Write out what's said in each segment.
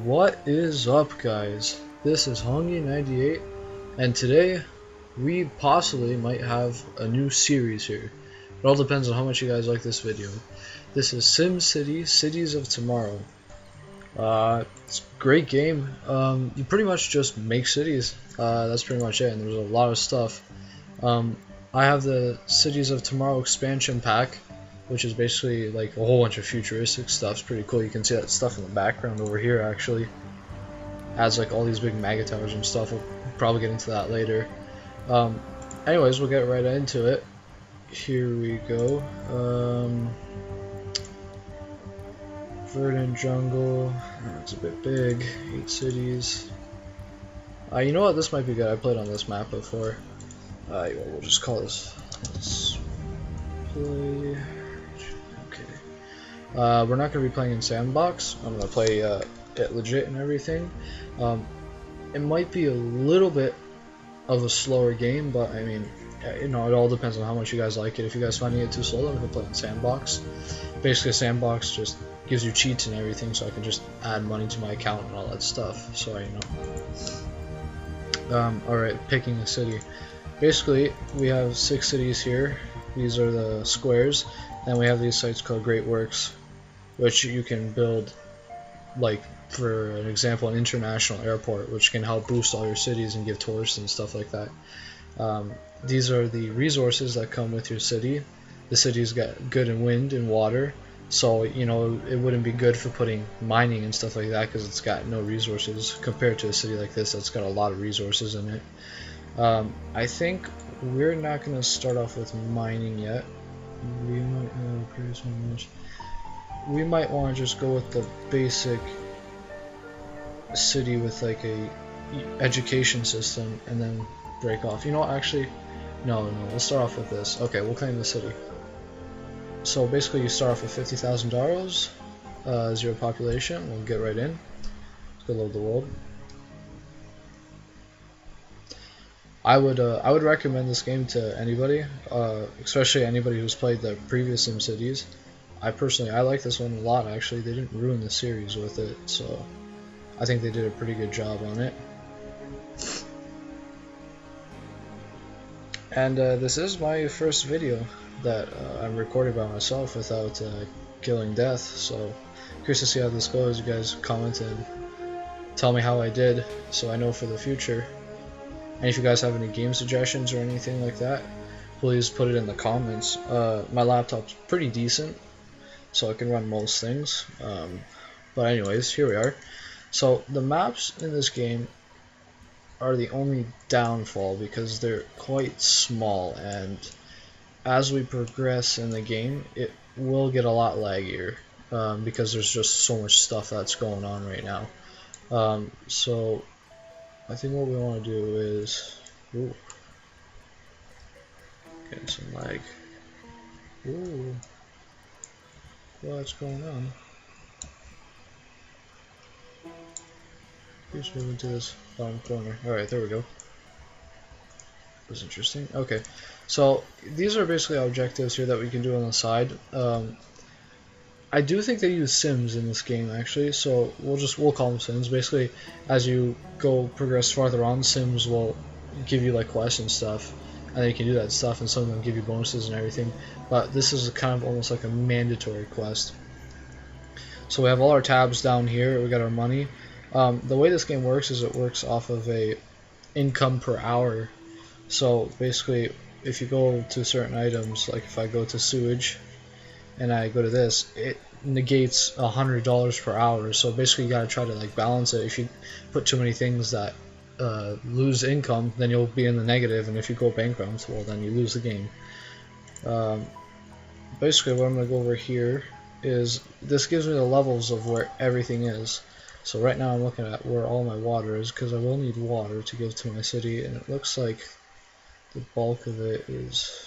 What is up, guys? This is Hongi98, and today we possibly might have a new series here. It all depends on how much you guys like this video. This is SimCity, Cities of Tomorrow. It's a great game. You pretty much just make cities. That's pretty much it, and there's a lot of stuff. I have the Cities of Tomorrow expansion pack, which is basically like a whole bunch of futuristic stuff. It's pretty cool. You can see that stuff in the background over here actually. Adds like all these big mega towers and stuff. We'll probably get into that later. Anyways, we'll get right into it. Here we go. Verdant jungle. It's a bit big. 8 cities. You know what? This might be good. I played on this map before. We'll just call this play. We're not going to be playing in sandbox. I'm going to play it legit and everything. It might be a little bit of a slower game, but I mean, it all depends on how much you guys like it. If you guys finding it too slow, then we can play in sandbox. Basically, sandbox just gives you cheats and everything, so I can just add money to my account and all that stuff. So alright, picking a city. Basically, we have 6 cities here. These are the squares, and we have these sites called Great Works, which you can build, like for an example, an international airport, which can help boost all your cities and give tourists and stuff like that. These are the resources that come with your city. The city's got good in wind and water, so it wouldn't be good for putting mining and stuff like that because it's got no resources compared to a city like this that's got a lot of resources in it. I think we're not going to start off with mining yet. We might want to just go with the basic city with like a education system and then break off. Actually, no, we'll start off with this. Okay, we'll claim the city. So basically you start off with $50,000, 0 population. We'll get right in. Let's go load the world. I would recommend this game to anybody, especially anybody who's played the previous SimCities. I like this one a lot actually. They didn't ruin the series with it, so I think they did a pretty good job on it. And this is my first video that I'm recording by myself without killing death, so curious to see how this goes. You guys comment and tell me how I did so I know for the future. And if you guys have any game suggestions or anything like that, please put it in the comments. My laptop's pretty decent, so I can run most things. But anyways, here we are. So the maps in this game are the only downfall because they're quite small, and as we progress in the game, it will get a lot laggier because there's just so much stuff that's going on right now. So I think what we want to do is getting some lag. Ooh, what's going on? Just move into this bottom corner. Alright, there we go. That was interesting. Okay, so these are basically objectives here that we can do on the side. I do think they use sims in this game actually, so we'll call them sims. Basically, as you progress farther on, sims will give you like quests and stuff, and then you can do that stuff, and some of them give you bonuses and everything. But this is kind of almost like a mandatory quest. So we have all our tabs down here. We got our money. The way this game works is it works off of a income per hour. So basically, if you go to certain items, like if I go to sewage and I go to this, it negates $100 per hour. So basically you gotta try to like balance it. If you put too many things that lose income, then you'll be in the negative, and if you go bankrupt, well then you lose the game. Basically what I'm gonna go over here is this gives me the levels of where everything is. So right now I'm looking at where all my water is because I will need water to give to my city, and it looks like the bulk of it is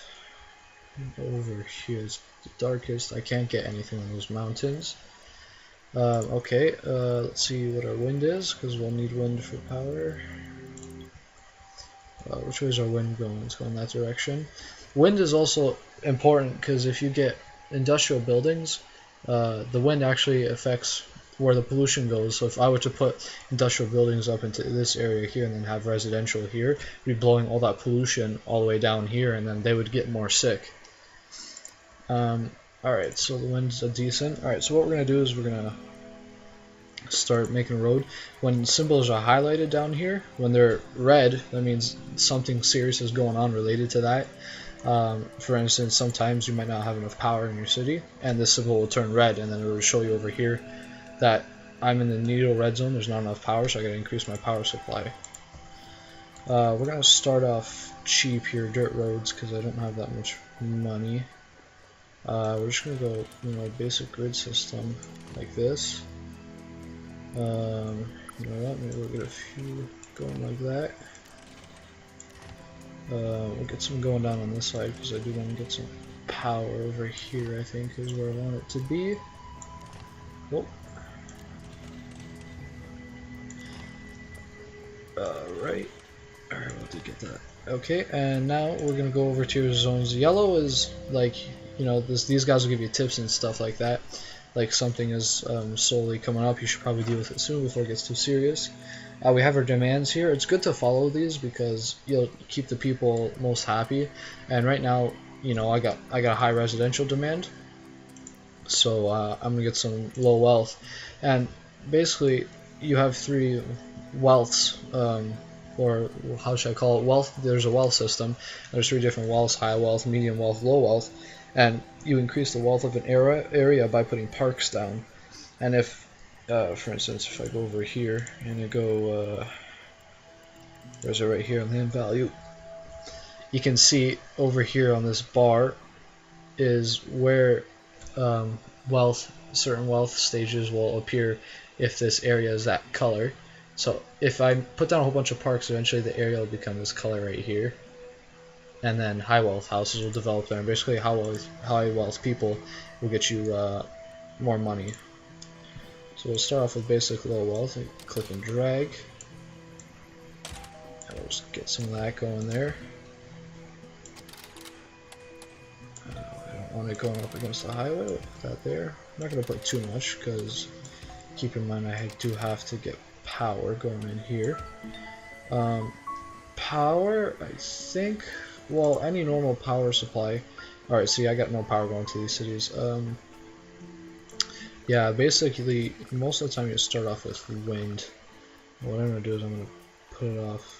over here. It's the darkest. I can't get anything on those mountains. Okay, let's see what our wind is because we'll need wind for power. Which way is our wind going? It's going that direction. Wind is also important because if you get industrial buildings, the wind actually affects where the pollution goes. So if I were to put industrial buildings up into this area here and then have residential here, we'd be blowing all that pollution all the way down here, and then they would get more sick. Alright, so the wind's decent. Alright, so what we're going to do is we're going to start making a road. When symbols are highlighted down here, when they're red, that means something serious is going on related to that. For instance, sometimes you might not have enough power in your city, and this symbol will turn red, and then it will show you over here that I'm in the needle red zone, there's not enough power, so I gotta increase my power supply. We're gonna start off cheap here, dirt roads, because I don't have that much money. We're just gonna go, basic grid system like this. You know what, maybe we'll get a few going like that. We'll get some going down on this side because I do want to get some power over here, I think is where I want it to be. Whoop. Alright, we'll do get that. Okay, and now we're going to go over to your zones. Yellow is like, these guys will give you tips and stuff like that. Like something is slowly coming up, you should probably deal with it soon before it gets too serious. We have our demands here. It's good to follow these because you'll keep the people most happy. And right now, I got a high residential demand, so I'm gonna get some low wealth. And basically, you have 3 wealths, or how should I call it? Wealth. There's a wealth system. There's 3 different wealths: high wealth, medium wealth, low wealth. And you increase the wealth of an area by putting parks down. And if, for instance, if I go over here and I go, where's it right here on land value? You can see over here on this bar is where certain wealth stages will appear if this area is that color. So if I put down a whole bunch of parks, eventually the area will become this color right here. And then high wealth houses will develop there. And basically high wealth people will get you more money. So we'll start off with basic low wealth. Click and drag. And we'll just get some of that going there. I don't want it going up against the highway. We'll put that there. I'm not going to put too much because keep in mind I do have to get power going in here. Power, I think, well, any normal power supply. Alright, see, I got no power going to these cities. Yeah, basically, most of the time you start off with wind. What I'm going to do is I'm going to put it off.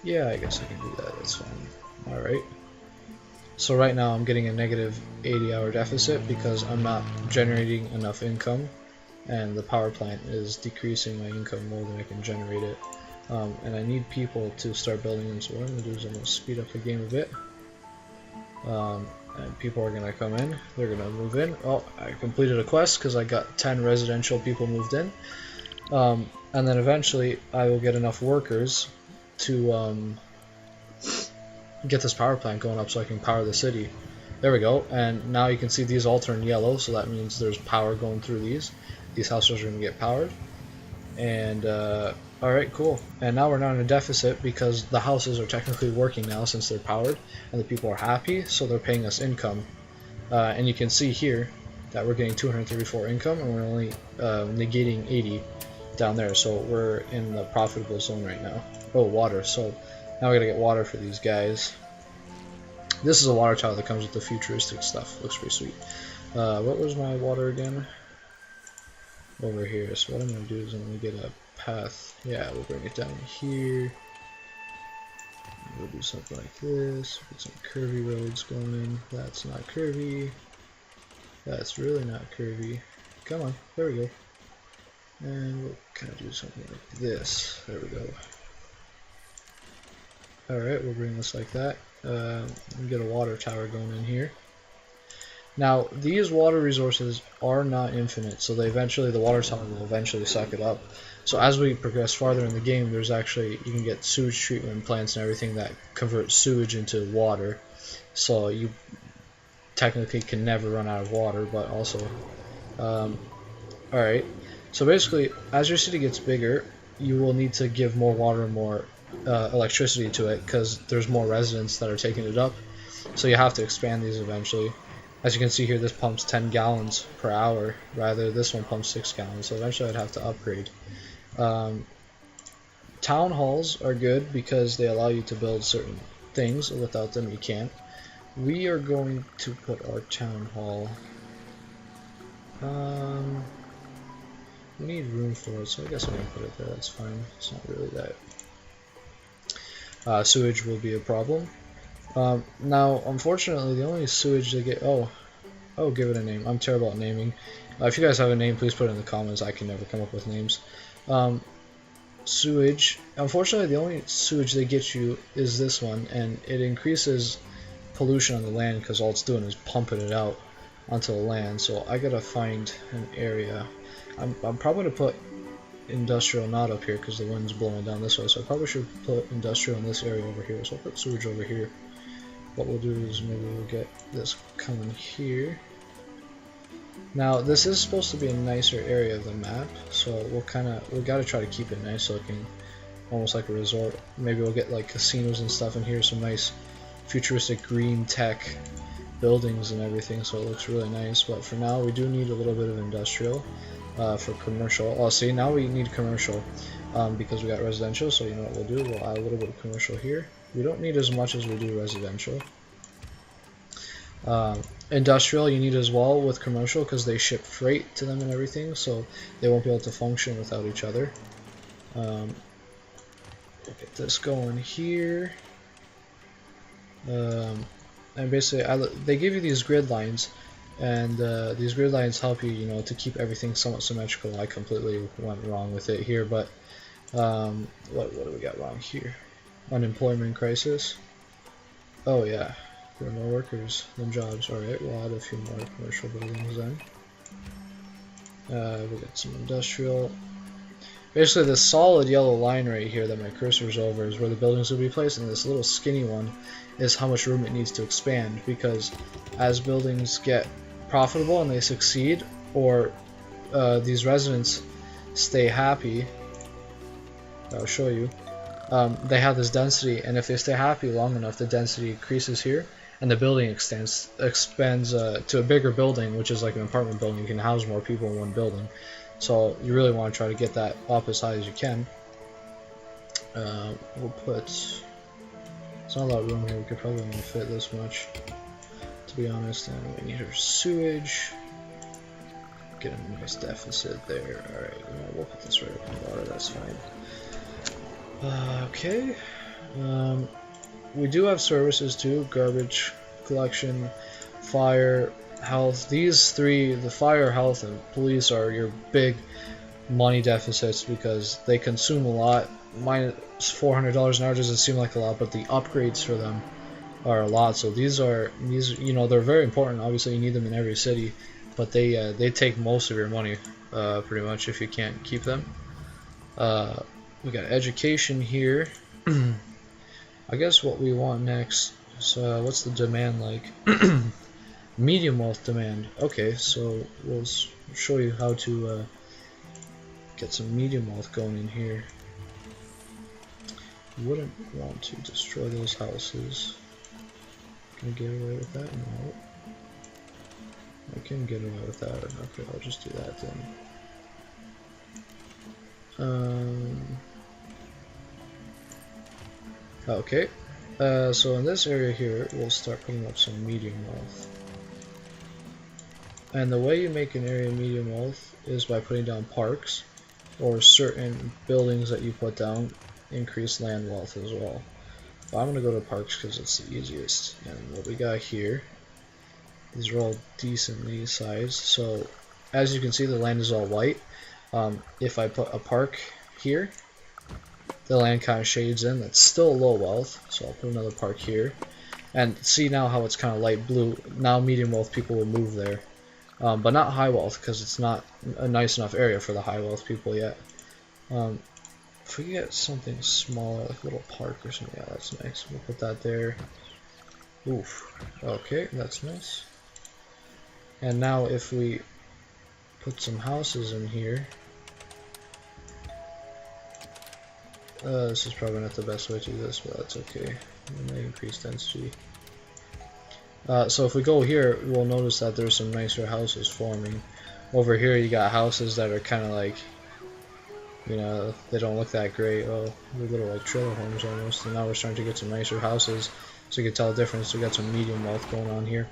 Yeah, I guess I can do that, that's fine. Alright. So right now I'm getting a negative 80-hour deficit because I'm not generating enough income, and the power plant is decreasing my income more than I can generate it. And I need people to start building them, so what I'm going to do is I'm going to speed up the game a bit. And people are going to come in, they're going to move in. Oh, I completed a quest because I got 10 residential people moved in. And then eventually I will get enough workers to get this power plant going up so I can power the city. There we go, and now you can see these all turn yellow, so that means there's power going through these. These houses are going to get powered. And alright, cool. And now we're not in a deficit because the houses are technically working now since they're powered, and the people are happy, so they're paying us income. And you can see here that we're getting 234 income, and we're only negating 80 down there, so we're in the profitable zone right now. Oh, water. So now we gotta get water for these guys. This is a water tower that comes with the futuristic stuff. Looks pretty sweet. What was my water again? Over here. So what I'm going to do is I'm going to get a path. Yeah, we'll bring it down here. We'll do something like this. Get some curvy roads going. That's not curvy. That's really not curvy. Come on. There we go. And we'll kind of do something like this. There we go. Alright, we'll bring this like that. And get a water tower going in here. Now, these water resources are not infinite, so the water tower will eventually suck it up. So as we progress farther in the game, you can get sewage treatment plants and everything that convert sewage into water. So you technically can never run out of water, but also, alright. So basically, as your city gets bigger, you will need to give more water and more electricity to it, because there's more residents that are taking it up. So you have to expand these eventually. As you can see here, this pumps 10 gallons per hour, rather this one pumps 6 gallons, so eventually I'd have to upgrade. Town halls are good because they allow you to build certain things. Without them you can't. We are going to put our town hall. We need room for it, so I guess I'm going to put it there, that's fine. It's not really that. Sewage will be a problem. Now, unfortunately, the only sewage they get... Oh, give it a name. I'm terrible at naming. If you guys have a name, please put it in the comments. I can never come up with names. Sewage. Unfortunately, the only sewage they get you is this one, and it increases pollution on the land because all it's doing is pumping it out onto the land. So I gotta find an area. I'm probably gonna put industrial not up here because the wind's blowing down this way. So I probably should put industrial in this area over here. So I'll put sewage over here. What we'll do is maybe we'll get this coming here. Now this is supposed to be a nicer area of the map, so we gotta try to keep it nice looking, almost like a resort. Maybe we'll get like casinos and stuff in here, some nice futuristic green tech buildings and everything, so it looks really nice. But for now, we do need a little bit of industrial for commercial. Oh, see, now we need commercial because we got residential. So you know what we'll do? We'll add a little bit of commercial here. We don't need as much as we do residential. Industrial you need as well with commercial because they ship freight to them and everything, so they won't be able to function without each other. We'll get this going here. And basically, they give you these grid lines, and these grid lines help you, you know, to keep everything somewhat symmetrical. I completely went wrong with it here, but what do we got wrong here? Unemployment crisis. Oh yeah. There are more workers than jobs. Alright, we'll add a few more commercial buildings then. We'll get some industrial. Basically, this solid yellow line right here that my cursor's over is where the buildings will be placed, and this little skinny one is how much room it needs to expand, because as buildings get profitable and they succeed, or these residents stay happy, I'll show you, they have this density, and if they stay happy long enough, the density increases here. And the building expands to a bigger building, which is like an apartment building. You can house more people in one building. So you really want to try to get that up as high as you can. We'll put... There's not a lot of room here. We could probably only fit this much, to be honest. And we need our sewage. Get a nice deficit there. Alright, we'll put this right up in the water. That's fine. Okay. We do have services too: garbage collection, fire, health. These three, the fire, health, and police, are your big money deficits because they consume a lot. Minus $400 an hour doesn't seem like a lot, but the upgrades for them are a lot. So these you know, they're very important. Obviously, you need them in every city, but they take most of your money pretty much if you can't keep them. We got education here. I guess what we want next is, what's the demand like? Medium wealth demand. Okay, so we'll show you how to get some medium wealth going in here. You wouldn't want to destroy those houses. Can I get away with that? No. I can get away with that. Okay, I'll just do that then. Okay, so in this area here, we'll start putting up some medium wealth. And the way you make an area medium wealth is by putting down parks, or certain buildings that you put down increase land wealth as well. But I'm going to go to parks because it's the easiest. And what we got here, these are all decently sized. So as you can see, the land is all white. If I put a park here, the land kind of shades in. That's still low wealth, so I'll put another park here. And see now how it's kind of light blue. Now medium wealth people will move there, but not high wealth because it's not a nice enough area for the high wealth people yet. If we get something smaller, like a little park or something, yeah, that's nice. We'll put that there. Oof. Okay, that's nice. And now if we put some houses in here. This is probably not the best way to do this, but that's okay. We may increase density. So if we go here, we'll notice that there's some nicer houses forming. Over here you got houses that are kind of like, you know, they don't look that great. Oh, they're little like trailer homes almost. And now we're starting to get some nicer houses, so you can tell the difference. We got some medium wealth going on here.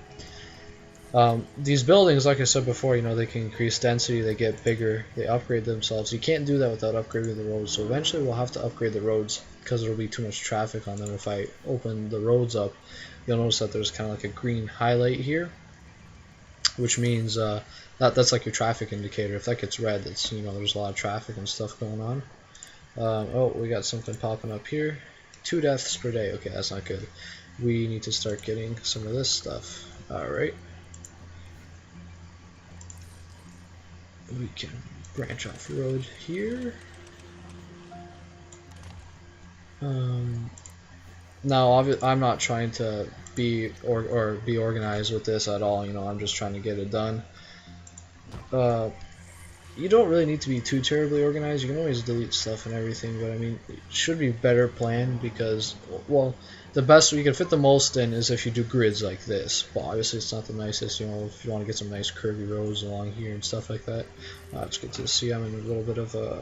These buildings, like I said before, you know, they can increase density, they get bigger, they upgrade themselves. You can't do that without upgrading the roads. So eventually we'll have to upgrade the roads because there will be too much traffic on them. If I open the roads up, you'll notice that there's kind of like a green highlight here, which means that's like your traffic indicator. If that gets red, that's, you know, there's a lot of traffic and stuff going on. Oh, we got something popping up here. 2 deaths per day. Okay, that's not good. We need to start getting some of this stuff. Alright. We can branch off the road here. Now, I'm not trying to be be organized with this at all. You know, I'm just trying to get it done. You don't really need to be too terribly organized. You can always delete stuff and everything, but I mean, it should be better planned because, well, the best you can fit the most in is if you do grids like this. But obviously, it's not the nicest. You know, if you want to get some nice curvy roads along here and stuff like that. It's good to see I'm in a little bit of a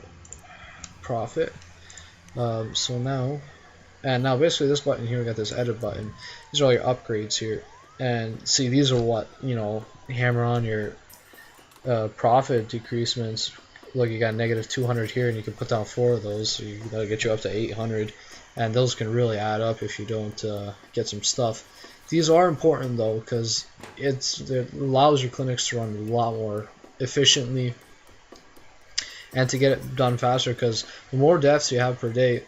profit. So now, basically this button here, we got this edit button. These are all your upgrades here, and see, these are what, you know, hammer on your profit decreasements. Look, you got negative 200 here, and you can put down 4 of those, so that'll get you up to 800, and those can really add up if you don't get some stuff. These are important though, because it allows your clinics to run a lot more efficiently and to get it done faster, because the more deaths you have per day,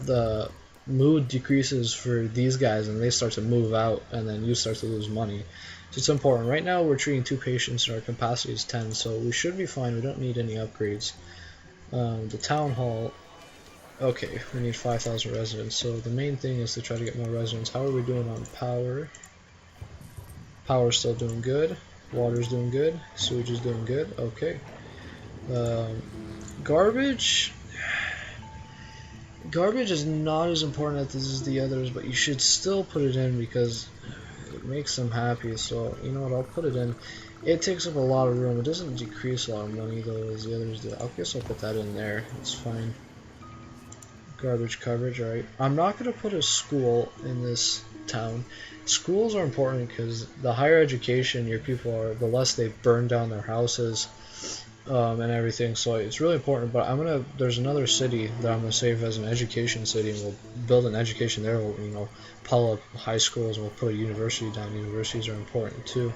the mood decreases for these guys and they start to move out, and then you start to lose money. So it's important. Right now we're treating 2 patients and our capacity is 10, so we should be fine. We don't need any upgrades. The town hall, okay, we need 5,000 residents, so the main thing is to try to get more residents. How are we doing on power? Power's still doing good. Water's doing good. Sewage is doing good. Okay. Garbage is not as important as the others, but you should still put it in because it makes them happy. So you know what, I'll put it in. It takes up a lot of room. It doesn't decrease a lot of money though as the others do. I guess I'll put that in there. It's fine. Garbage coverage, alright. I'm not going to put a school in this town. Schools are important because the higher education your people are, the less they burn down their houses. And everything, so it's really important. But there's another city that I'm gonna save as an education city, and we'll build an education there. We'll, you know, pull up high schools, and we'll put a university down. Universities are important too.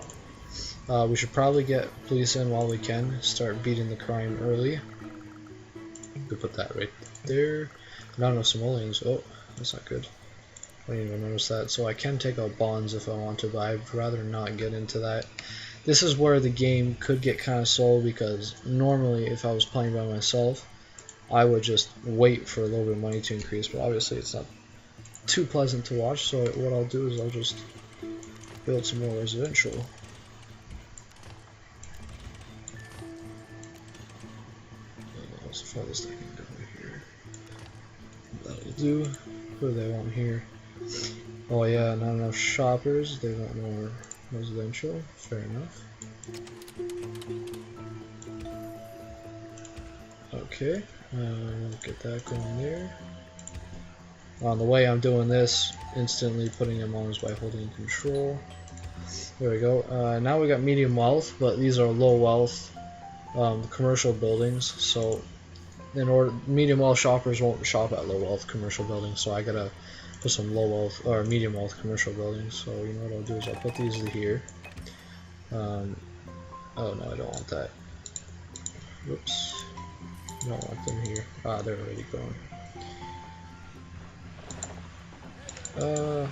We should probably get police in while we can, start beating the crime early. We put that right there. Not enough simoleons. Oh, that's not good. I didn't even notice that. So I can take out bonds if I want to, but I'd rather not get into that. This is where the game could get kind of slow, because normally if I was playing by myself, I would just wait for a little bit of money to increase, but obviously it's not too pleasant to watch, so what I'll do is I'll just build some more residential. What's the farthest I can go here? That'll do. What do they want here? Oh yeah, not enough shoppers, they want more residential, fair enough. Okay, get that going there. On the way I'm doing this, instantly putting them on is by holding control. There we go. Now we got medium wealth, but these are low wealth commercial buildings, so medium wealth shoppers won't shop at low wealth commercial buildings, so I gotta put some low wealth or medium wealth commercial buildings. So you know what I'll do is I'll put these here. Oh no, I don't want that. Whoops. I don't want them here. Ah, they're already going.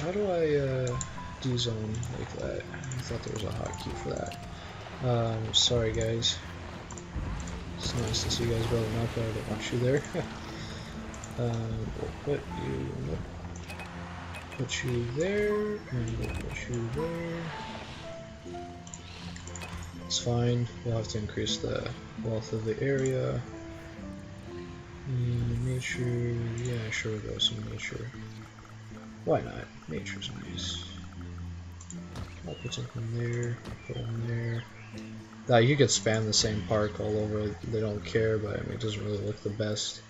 How do I de-zone like that? I thought there was a hotkey for that. Sorry guys. It's nice to see you guys building up, but I don't want you there. We'll put you there, and we'll put you there. It's fine. We'll have to increase the wealth of the area. Nature, yeah, sure, we'll go some nature. Why not? Nature's nice. I'll put something there, put one there. Now you could spam the same park all over, they don't care, but I mean, it doesn't really look the best.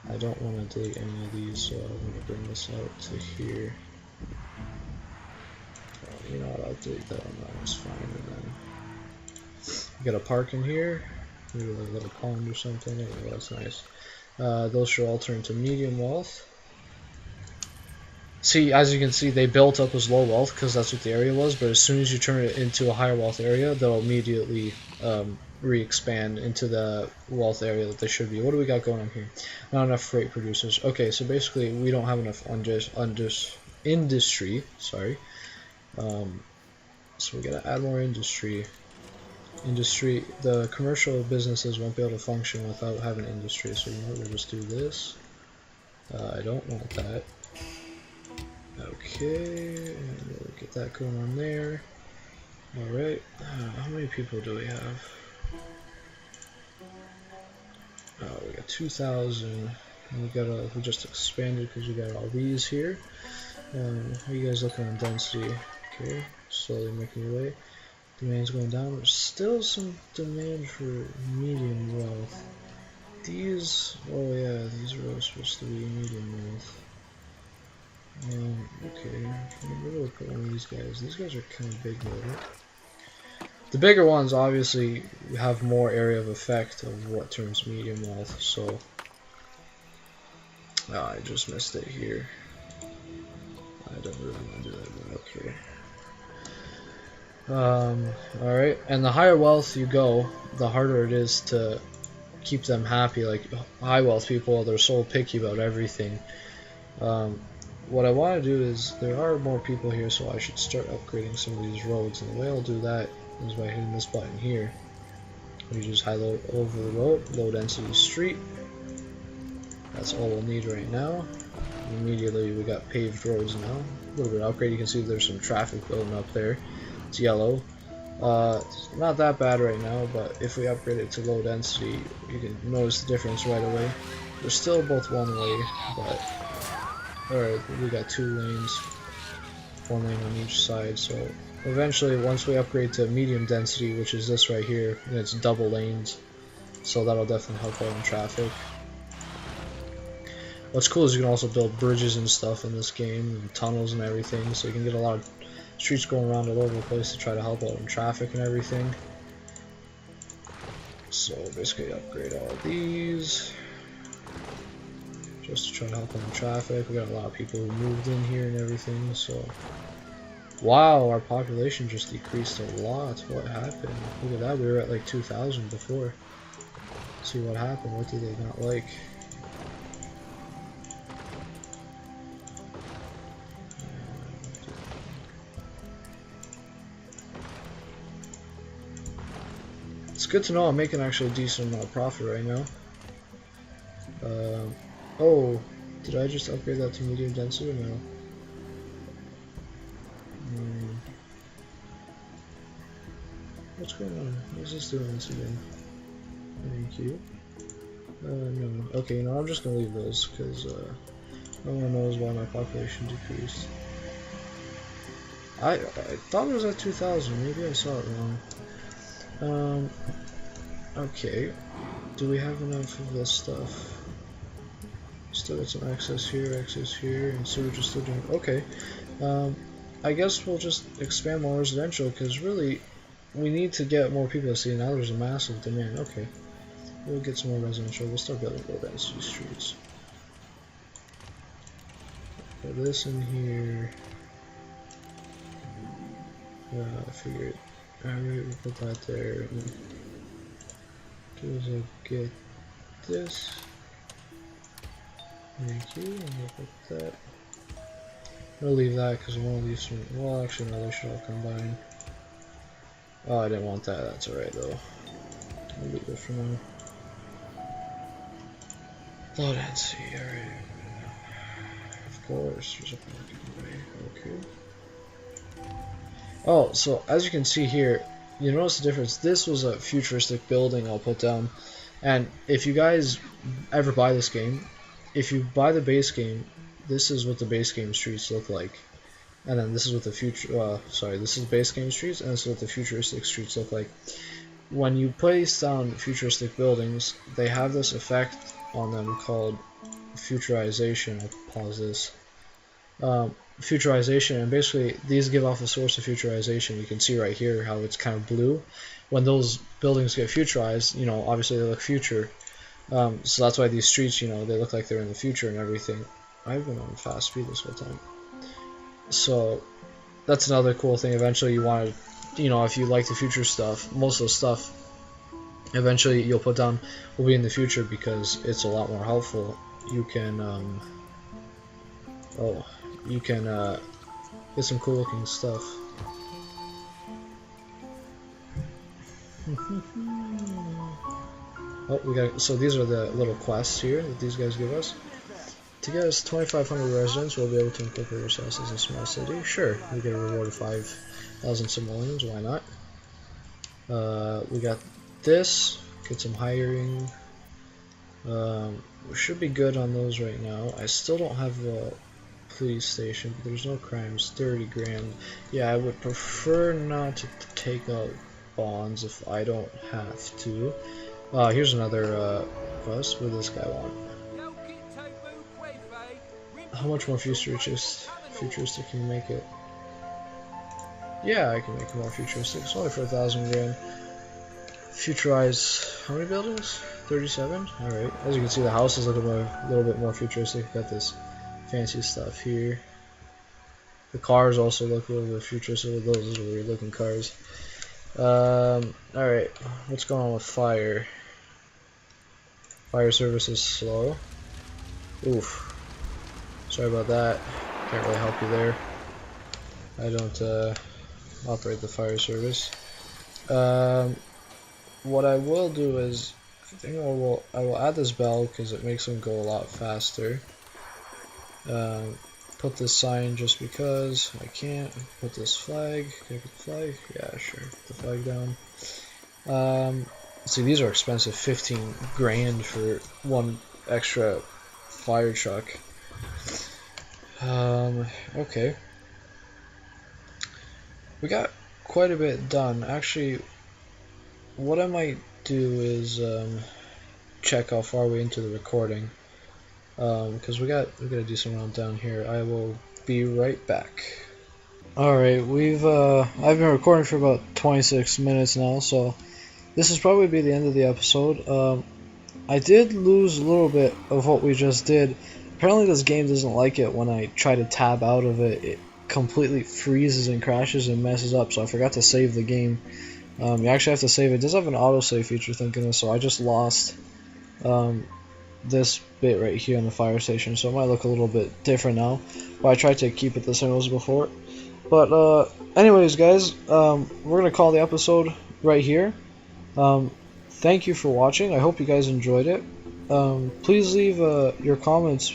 I don't want to delete any of these, so I'm going to bring this out to here. You know what, I'll delete that one, that one's fine. And then you got a park in here, maybe like a little pond or something. There we go, that's nice. Those should all turn to medium wealth. See, as you can see, they built up as low wealth because that's what the area was, but as soon as you turn it into a higher wealth area, they'll immediately re-expand into the wealth area that they should be. What do we got going on here? Not enough freight producers. Okay, so basically we don't have enough industry, sorry. So we gotta add more industry. The commercial businesses won't be able to function without having industry, so you know what, we'll just do this. I don't want that. Okay, and we'll get that going on there. Alright, how many people do we have? We got 2,000, and we just expanded because we got all these here. How are you guys looking on density? Okay, slowly making your way. Demand's going down. There's still some demand for medium wealth. These, oh yeah, these are all supposed to be medium wealth. Okay, maybe we'll put one of these guys. These guys are kind of big though. The bigger ones obviously have more area of effect of what turns medium wealth, so I just missed it here. I don't really want to do that, but okay. Alright, and the higher wealth you go, the harder it is to keep them happy. Like high wealth people, they're so picky about everything. What I want to do is, there are more people here, so I should start upgrading some of these roads, and the way I'll do that is by hitting this button here. We just highlight over the road, low density street. That's all we'll need right now. Immediately we got paved roads now. A little bit of upgrade, you can see there's some traffic building up there. It's yellow. It's not that bad right now, but if we upgrade it to low density, you can notice the difference right away. They're still both one way, but alright, we got 2 lanes, 1 lane on each side, so eventually once we upgrade to medium density, which is this right here, and it's double lanes, so that'll definitely help out in traffic. What's cool is you can also build bridges and stuff in this game, and tunnels and everything, so you can get a lot of streets going around all over the place to try to help out in traffic and everything. So basically upgrade all of these, just to try to help on the traffic. We got a lot of people who moved in here and everything, so wow, our population just decreased a lot. What happened? Look at that, we were at like 2,000 before. Let's see what happened. What do they not like? It's good to know I'm making actually a decent amount of profit right now. Oh, did I just upgrade that to medium density or no? What's going on? What's this doing this again? Thank you. No. Okay, you know, I'm just gonna leave those because no one knows why my population decreased. I thought it was at 2,000. Maybe I saw it wrong. Okay. Do we have enough of this stuff? Still got some excess here, and sewage is still doing okay. I guess we'll just expand more residential because really we need to get more people to see. Now there's a massive demand. Okay, we'll get some more residential. We'll start building low density streets. Put this in here. I figured. Alright, we'll put that there. Do is I get this. Thank you, and we'll put that. I'll leave that because I want to leave some. Well, actually, no, they should all combine. Oh, I didn't want that. That's alright though. I'll leave it for now. Low density, alright. Of course, there's a parking way. Okay. Oh, so as you can see here, you notice the difference. This was a futuristic building I'll put down, and if you guys ever buy this game, if you buy the base game, this is what the base game streets look like. and then this is what the future. Sorry, this is base game streets, and this is what the futuristic streets look like. When you place down futuristic buildings, they have this effect on them called futurization. I'll pause this. Futurization, and basically these give off a source of futurization. You can see right here how it's kind of blue. When those buildings get futurized, you know, obviously they look future. So that's why these streets, you know, they look like they're in the future and everything. I've been on fast speed this whole time. So that's another cool thing. Eventually you want to, you know, if you like the future stuff, most of the stuff eventually you'll put down will be in the future because it's a lot more helpful. You can get some cool looking stuff. Oh, we got, so these are the little quests here that these guys give us. To get us 2,500 residents, we'll be able to incorporate ourselves as a small city. Sure, we get a reward of 5,000 simoleons, why not? We got this, get some hiring. We should be good on those right now. I still don't have a police station, but there's no crimes. 30 grand. Yeah, I would prefer not to take out bonds if I don't have to. Here's another quest. What does this guy want? How much more futuristic can you make it? Yeah, I can make it more futuristic. It's only for 1,000 grand. Futurize how many buildings? 37? Alright. As you can see, the houses look a little bit more futuristic. Got this fancy stuff here. The cars also look a little bit futuristic. Those are weird looking cars. Alright. What's going on with fire? Fire service is slow. Oof. Sorry about that. Can't really help you there. I don't operate the fire service. What I will do is, I think I will add this bell because it makes them go a lot faster. Put this sign just because I can't. Put this flag. Can I put the flag? Yeah, sure. Put the flag down. See, these are expensive. 15 grand for one extra fire truck. Okay. We got quite a bit done. Actually, what I might do is check how far we're into the recording. Because we gotta do some round down here. I will be right back. Alright, I've been recording for about 26 minutes now, so this is probably be the end of the episode. I did lose a little bit of what we just did. Apparently this game doesn't like it when I try to tab out of it. It completely freezes and crashes and messes up, so I forgot to save the game. You actually have to save it. It does have an autosave feature, thank goodness, so I just lost this bit right here on the fire station, so it might look a little bit different now, but I tried to keep it the same as before. But anyways guys, we're gonna call the episode right here. Thank you for watching. I hope you guys enjoyed it. Please leave your comments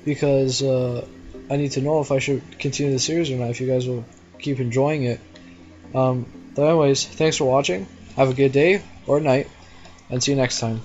because I need to know if I should continue the series or not, if you guys will keep enjoying it. But anyways, thanks for watching. Have a good day or night, and see you next time.